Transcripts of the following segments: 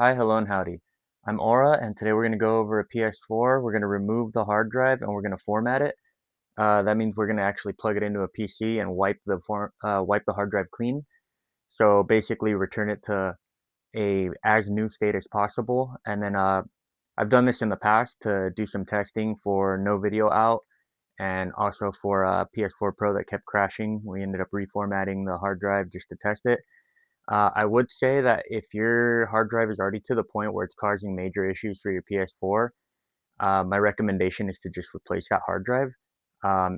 Hi, hello, and howdy. I'm Aura, and today we're going to go over a PS4. We're going to remove the hard drive and we're going to format it. That means we're going to actually plug it into a PC and wipe the hard drive clean. So basically, return it to a as new state as possible. And then I've done this in the past to do some testing for no video out, and also for PS4 Pro that kept crashing. We ended up reformatting the hard drive just to test it. I would say that if your hard drive is already to the point where it's causing major issues for your PS4, my recommendation is to just replace that hard drive.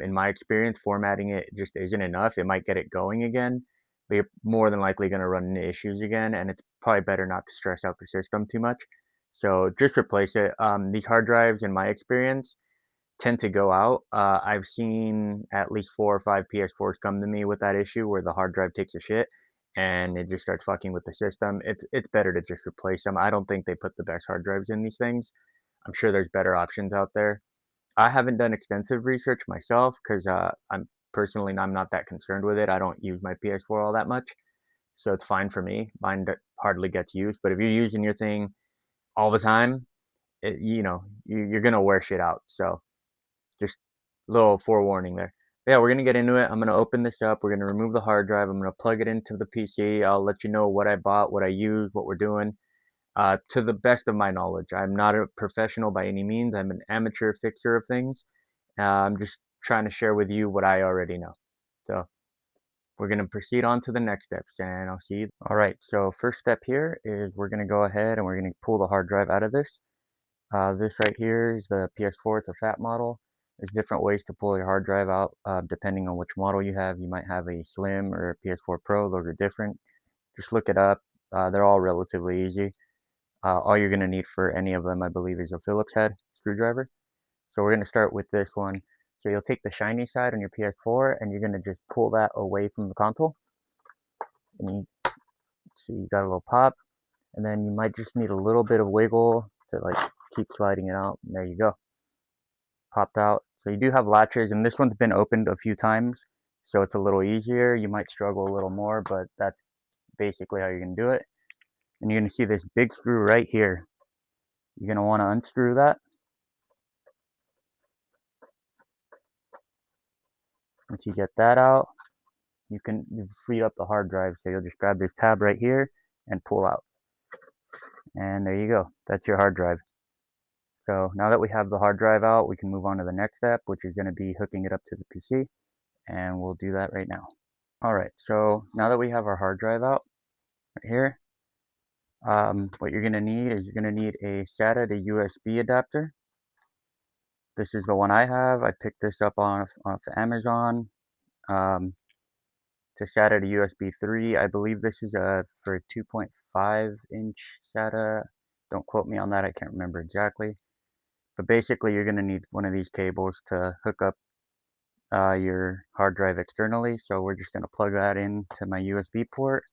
In my experience, formatting it just isn't enough. It might get it going again, but you're more than likely going to run into issues again, and it's probably better not to stress out the system too much. So just replace it. These hard drives, in my experience, tend to go out. I've seen at least 4 or 5 PS4s come to me with that issue where the hard drive takes a shit and it just starts fucking with the system. It's better to just replace them. I don't think they put the best hard drives in these things. I'm sure there's better options out there. I haven't done extensive research myself because I'm not that concerned with it. I don't use my PS4 all that much, so it's fine for me. Mine hardly gets used. But if you're using your thing all the time, you're gonna wear shit out. So just a little forewarning there. But yeah, we're gonna get into it. I'm gonna open this up. We're gonna remove the hard drive. I'm gonna plug it into the PC. I'll let you know what I bought, what I use, what we're doing. To the best of my knowledge, I'm not a professional by any means. I'm an amateur fixer of things. I'm just trying to share with you what I already know. So we're gonna proceed on to the next steps, and I'll see you. All right. So first step here is we're gonna go ahead and we're gonna pull the hard drive out of this. This right here is the PS4. It's a fat model. There's different ways to pull your hard drive out depending on which model you have. You might have a Slim or a PS4 Pro. Those are different. Just look it up. They're all relatively easy. All you're going to need for any of them, I believe, is a Phillips head screwdriver. So we're going to start with this one. So you'll take the shiny side on your PS4 and you're going to just pull that away from the console. And you see you got a little pop. And then you might just need a little bit of wiggle to like keep sliding it out. And there you go. Popped out. So you do have latches, and this one's been opened a few times, so it's a little easier. You might struggle a little more, but that's basically how you're going to do it. And you're going to see this big screw right here. You're going to want to unscrew that. Once you get that out, you've freed up the hard drive, so you'll just grab this tab right here and pull out. And there you go. That's your hard drive. So now that we have the hard drive out, we can move on to the next step, which is going to be hooking it up to the PC, and we'll do that right now. Alright, so now that we have our hard drive out right here, what you're going to need is you're going to need a SATA to USB adapter. This is the one I have. I picked this up off Amazon. To SATA to USB 3. I believe this is for a 2.5-inch SATA. Don't quote me on that. I can't remember exactly. But basically, you're going to need one of these cables to hook up your hard drive externally. So we're just going to plug that into my USB port.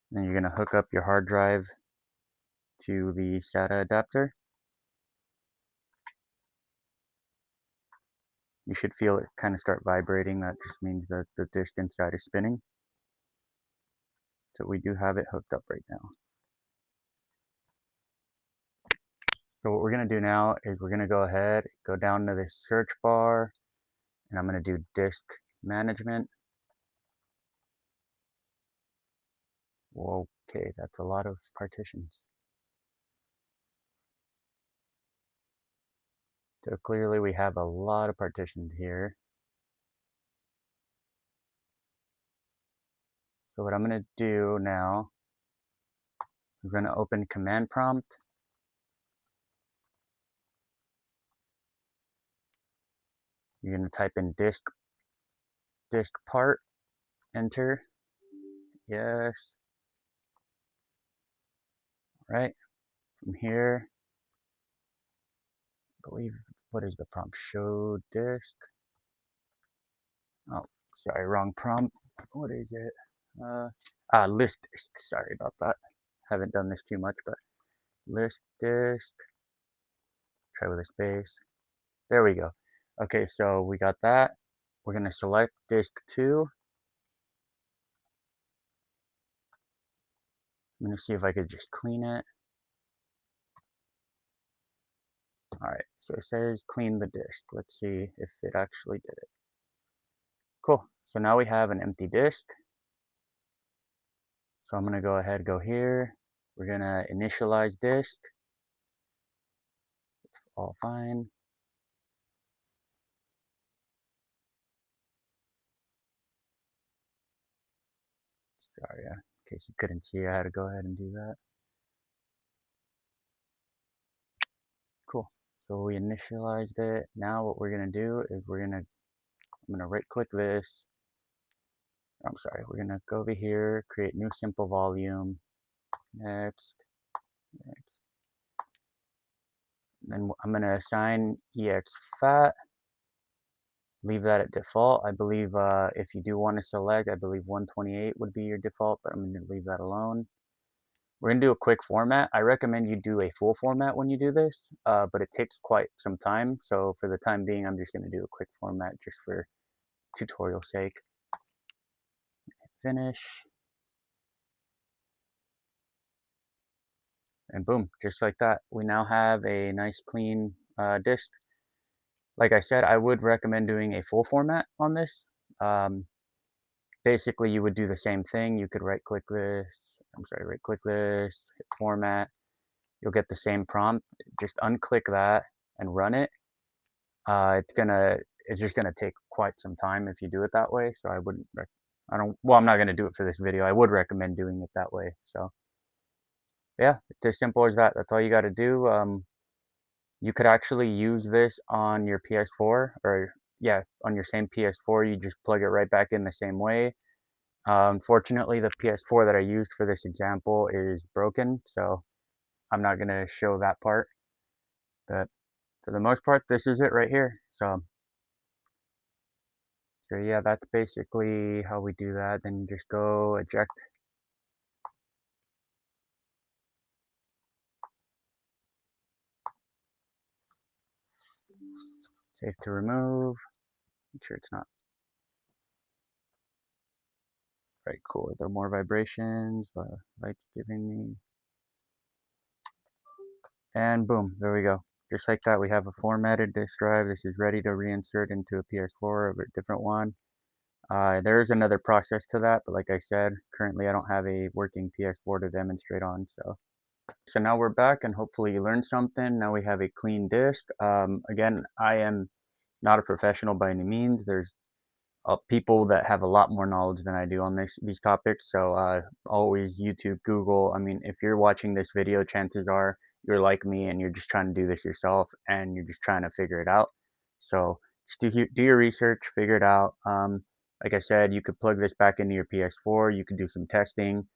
Then you're going to hook up your hard drive to the SATA adapter. You should feel it kind of start vibrating. That just means that the disk inside is spinning. So we do have it hooked up right now. So what we're going to do now is we're going to go ahead, go down to this search bar, and I'm going to do disk management. Okay, that's a lot of partitions. So clearly we have a lot of partitions here. So what I'm going to do now is going to open command prompt. You're going to type in disk part, enter, yes. Right, from here, I believe, what is the prompt? Show disk. Oh, sorry, wrong prompt. What is it? List disk. Sorry about that. Haven't done this too much, but list disk. Try with a space. There we go. Okay, so we got that. We're going to select disk 2. I'm gonna see if I could just clean it. Alright, so it says clean the disk. Let's see if it actually did it. Cool. So now we have an empty disk. So I'm gonna go ahead, go here. We're gonna initialize disk. It's all fine. Sorry, in case you couldn't see, I had to go ahead and do that. Cool. So we initialized it. Now what we're gonna do is I'm gonna right click this. I'm sorry, we're gonna go over here, create new simple volume. Next. Then I'm gonna assign exFAT. Leave that at default. I believe if you do want to select, I believe 128 would be your default, but I'm going to leave that alone. We're going to do a quick format. I recommend you do a full format when you do this, but it takes quite some time. So for the time being, I'm just going to do a quick format just for tutorial sake. Finish. And boom, just like that. We now have a nice clean disk. Like I said, I would recommend doing a full format on this. Basically, you would do the same thing. You could right click this, hit format. You'll get the same prompt. Just unclick that and run it. It's just gonna take quite some time if you do it that way. So I wouldn't, well, I'm not gonna do it for this video. I would recommend doing it that way. So yeah, it's as simple as that. That's all you gotta do. You could actually use this on your PS4 or yeah, on your same PS4. You just plug it right back in the same way. Unfortunately, the PS4 that I used for this example is broken, so I'm not going to show that part. But for the most part, this is it right here. So yeah, that's basically how we do that. Then just go eject. Save to remove. Make sure it's not. Right, cool. There are more vibrations. The light's giving me. And boom, there we go. Just like that, we have a formatted disk drive. This is ready to reinsert into a PS4 of a different one. There is another process to that, but like I said, currently I don't have a working PS4 to demonstrate on. So now we're back, and hopefully you learned something. Now we have a clean disk. Again, I am not a professional by any means. There's people that have a lot more knowledge than I do on these topics. So always YouTube, Google. I mean, if you're watching this video, chances are you're like me and you're just trying to do this yourself and you're just trying to figure it out. So just do your research, figure it out. Like I said, you could plug this back into your PS4. You could do some testing,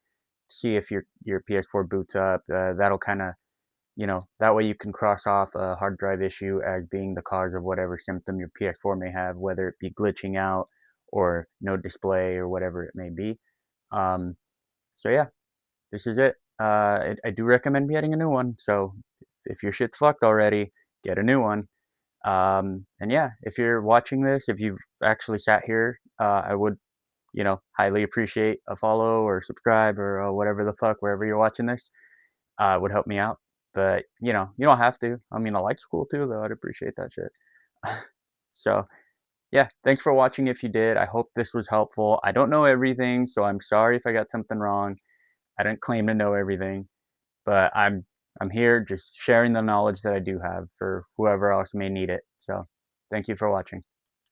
see if your PS4 boots up. That'll kind of, that way you can cross off a hard drive issue as being the cause of whatever symptom your PS4 may have, whether it be glitching out or no display or whatever it may be. So yeah, this is it. I do recommend getting a new one. So if your shit's fucked already, get a new one. And yeah, if you're watching this, if you've actually sat here, I would, highly appreciate a follow or subscribe or whatever the fuck, wherever you're watching this. It would help me out. But, you don't have to. I mean, a like's cool too, though. I'd appreciate that shit. So, yeah, thanks for watching if you did. I hope this was helpful. I don't know everything, so I'm sorry if I got something wrong. I didn't claim to know everything, but I'm here just sharing the knowledge that I do have for whoever else may need it. So, thank you for watching.